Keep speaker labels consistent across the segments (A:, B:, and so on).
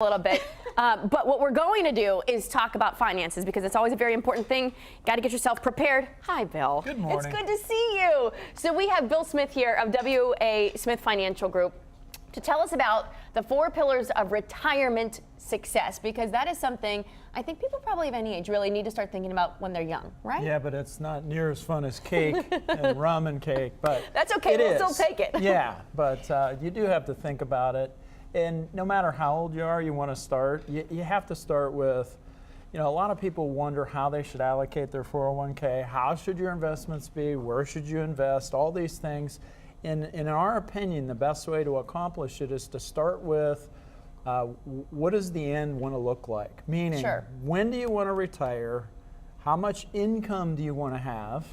A: A little bit, but what we're going to do is talk about finances because it's always a very important thing. Got to get yourself prepared. Hi, Bill.
B: Good morning.
A: It's good to see you. So we have Bill Smith here of W.A. Smith Financial Group to tell us about the 4 pillars of retirement success, because that is something I think people probably of any age really need to start thinking about when they're young, right?
B: Yeah, but it's not near as fun as cake and rum and cake, but
A: that's okay. We'll still take it.
B: Yeah, but you do have to think about it. And no matter how old you are, you want to start. You have to start with, a lot of people wonder how they should allocate their 401k. How should your investments be? Where should you invest? All these things. In our opinion, the best way to accomplish it is to start with what does the end want to look like? Meaning, when do you want to retire? How much income do you want to have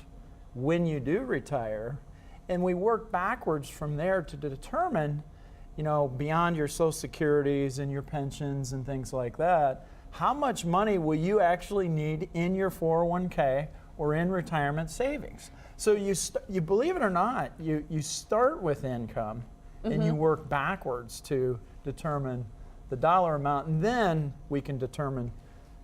B: when you do retire? And we work backwards from there to determine, beyond your Social Securities and your pensions and things like that, how much money will you actually need in your 401k or in retirement savings? So you believe it or not, you start with income and you work backwards to determine the dollar amount, and then we can determine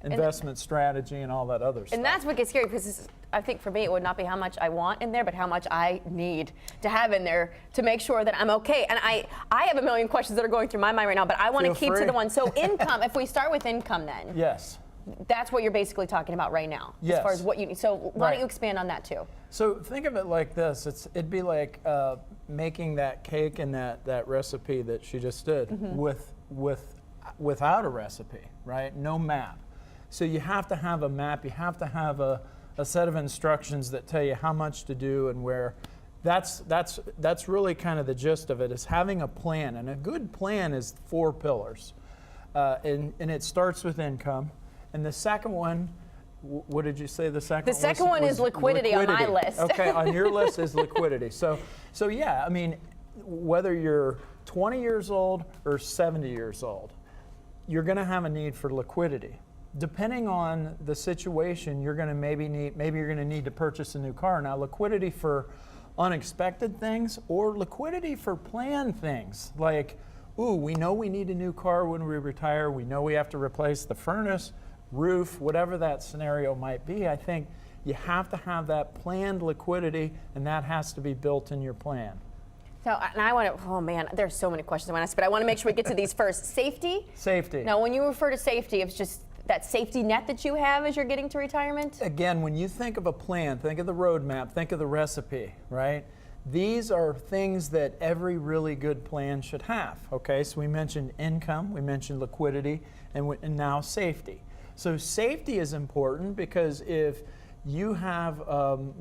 B: investment strategy and all that other stuff.
A: And that's what gets scary, because I think for me it would not be how much I want in there, but how much I need to have in there to make sure that I'm okay. And I have a million questions that are going through my mind right now, but I want to keep to the one. So income, if we start with income then.
B: Yes.
A: That's what you're basically talking about right now,
B: yes,
A: as far as what you need. So why don't you expand on that too?
B: So think of it like this. It'd be like making that cake and that recipe that she just did without a recipe, right? No map. So you have to have a map. You have to have a set of instructions that tell you how much to do and where. That's really kind of the gist of it, is having a plan. And a good plan is 4 pillars. And it starts with income. And the second one, what did you say the second one was?
A: The second one is liquidity on my list.
B: Okay, on your list is liquidity. So yeah, I mean, whether you're 20 years old or 70 years old, you're going to have a need for liquidity. Depending on the situation, you're going to maybe you're going to need to purchase a new car. Now, liquidity for unexpected things or liquidity for planned things, like, we know we need a new car when we retire. We know we have to replace the furnace, roof, whatever that scenario might be. I think you have to have that planned liquidity, and that has to be built in your plan.
A: So, and I want to, oh man, there's so many questions I want to ask, but I want to make sure we get to these first. Safety? Safety. Now, when you refer to safety, it's just that safety net that you have as you're getting to retirement?
B: Again, when you think of a plan, think of the roadmap, think of the recipe, right? These are things that every really good plan should have, okay? So we mentioned income, we mentioned liquidity, and now safety. So safety is important because if you have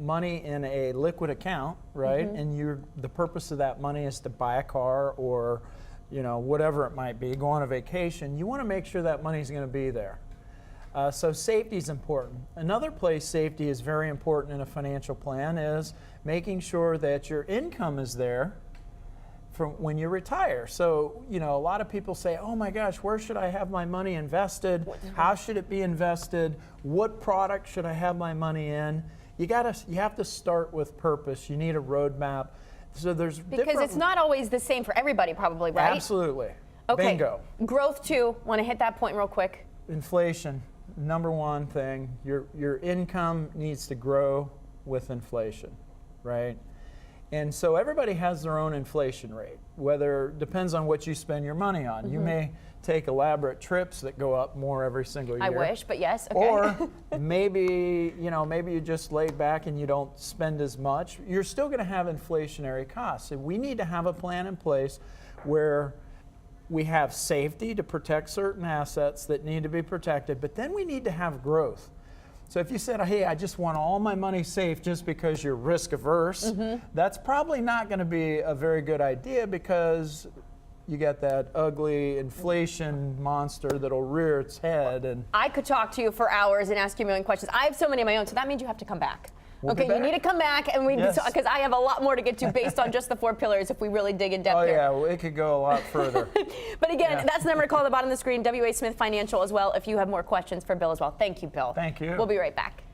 B: money in a liquid account, right, and the purpose of that money is to buy a car or whatever it might be, go on a vacation, you want to make sure that money's going to be there. So safety is important. Another place safety is very important in a financial plan is making sure that your income is there from when you retire. So, a lot of people say, oh my gosh, where should I have my money invested? How should it be invested? What product should I have my money in? You have to start with purpose. You need a roadmap. So
A: because it's not always the same for everybody, probably, right?
B: Absolutely.
A: Okay.
B: Bingo.
A: Growth too. Want to hit that point real quick?
B: Inflation, number one thing. Your income needs to grow with inflation, right? And so everybody has their own inflation rate, depends on what you spend your money on. You may take elaborate trips that go up more every single year.
A: I wish, but yes, okay.
B: Or maybe you just lay back and you don't spend as much. You're still going to have inflationary costs. And we need to have a plan in place where we have safety to protect certain assets that need to be protected, but then we need to have growth. So if you said, hey, I just want all my money safe just because you're risk averse, that's probably not going to be a very good idea, because you got that ugly inflation monster that'll rear its head. And
A: I could talk to you for hours and ask you a million questions. I have so many of my own, so that means you have to come back. Okay, you need to come back, and because I have a lot more to get to based on just the 4 pillars if we really dig in depth here.
B: Yeah, well, it could go a lot further.
A: But again, that's the number to call at the bottom of the screen, W.A. Smith Financial as well, if you have more questions for Bill as well. Thank you, Bill.
B: Thank you.
A: We'll be right back.